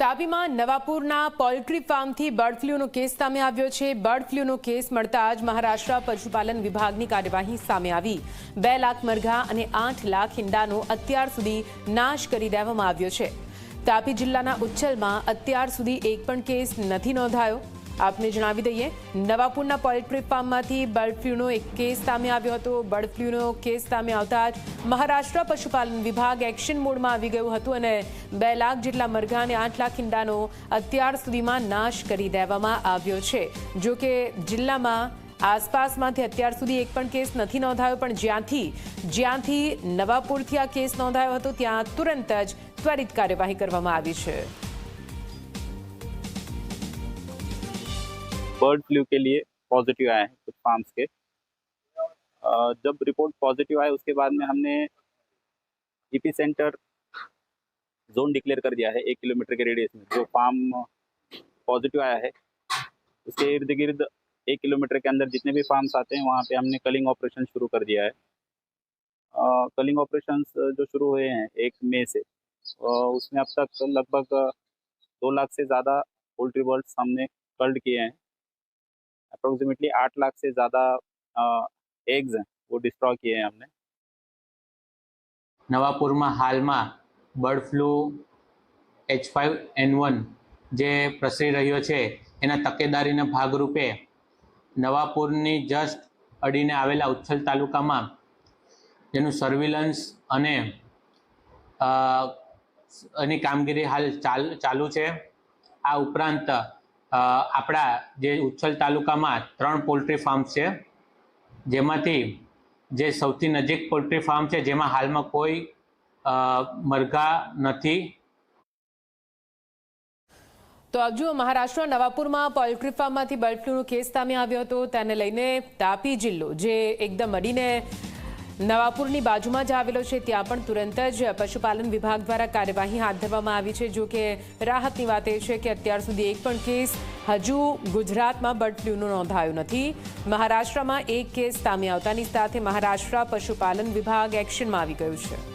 તાપીમાં નવાપુરના poultry ફાર્મથી bird ફ્લૂનો case સામે આવ્યો છે। બર્ડ ફ્લૂનો કેસ મળતા જ મહારાષ્ટ્ર પશુપાલન વિભાગની કાર્યવાહી સામે આવી। 2 લાખ મરઘા અને 8 લાખ ઈંડાનો અત્યાર સુધી નાશ કરી દેવામાં આવ્યો છે। તાપી જિલ્લાના ઉચ્છલમાં અત્યાર સુધી એક પણ કેસ નથી નોંધાયો। આપને જણાવી દઈએ, નવાપુરના પોલ્ટ્રી ફાર્મમાંથી બર્ડ ફ્લૂનો એક કેસ સામે આવ્યો હતો। બર્ડ ફ્લૂનો કેસ સામે આવતા જ મહારાષ્ટ્ર પશુપાલન વિભાગ એક્શન મોડમાં આવી ગયું હતું અને 2 લાખ જેટલા મરઘા અને 8 લાખ ઈંડાનો અત્યાર સુધીમાં નાશ કરી દેવામાં આવ્યો છે। જો કે જિલ્લામાં આસપાસમાંથી અત્યાર સુધી એક પણ કેસ નથી નોંધાયો, પણ જ્યાંથી નવાપુરથી આ કેસ નોંધાયો હતો ત્યાં તુરંત જ ત્વરિત કાર્યવાહી કરવામાં આવી છે। बर्ड फ्लू के लिए पॉजिटिव आए हैं कुछ फार्म्स के। जब रिपोर्ट पॉजिटिव आए उसके बाद में हमने ईपी सेंटर जोन डिक्लेयर कर दिया है 1 किलोमीटर के रेडियस में। जो फार्म पॉजिटिव आया है उसके इर्द गिर्द 1 किलोमीटर के अंदर जितने भी फार्म्स आते हैं वहाँ पे हमने कलिंग ऑपरेशन शुरू कर दिया है। कलिंग ऑपरेशंस जो शुरू हुए हैं 1 मई से, उसमें अब तक लगभग 2 लाख से ज़्यादा पोल्ट्री बर्ड्स हमने कल्ड किए हैं। अप्रोक्सीमेटली 8 लाख से ज़्यादा एग्स हैं वो डिस्ट्रॉय किए हैं हमने। નવાપુરમાં હાલમાં બર્ડ ફ્લૂ H5N1 જે પ્રસરી રહ્યો છે એના તકેદારીના ભાગરૂપે નવાપુરની જસ્ટ અડીને આવેલા ઉચ્છલ તાલુકામાં જેનું સર્વિલન્સ અને એની કામગીરી હાલ ચાલુ છે। આ ઉપરાંત આપણા જે ઉચ્છલ તાલુકામાં 3 પોલ્ટ્રી ફાર્મ છે, જેમાંથી જે સૌથી નજીક પોલ્ટ્રી ફાર્મ છે જેમાં હાલમાં કોઈ મરઘા નથી। તો આપ જુઓ, મહારાષ્ટ્ર નવાપુરમાં પોલ્ટ્રી ફાર્મમાંથી બર્ડ ફ્લૂનો કેસ સામે આવ્યો હતો। તેને લઈને તાપી જિલ્લો જે એકદમ અડીને નવાપુરની બાજુમાં જ આવેલો છે ત્યાં પણ તુરંત જ પશુપાલન વિભાગ દ્વારા કાર્યવાહી હાથ ધરવામાં આવી છે। જો કે રાહતની વાત એ છે કે અત્યાર સુધી એક પણ કેસ હજુ ગુજરાતમાં બર્ડ ફ્લૂનો નોંધાયો નથી। મહારાષ્ટ્રમાં એક કેસ સામે આવતાની સાથે મહારાષ્ટ્ર પશુપાલન વિભાગ એક્શનમાં આવી ગયું છે।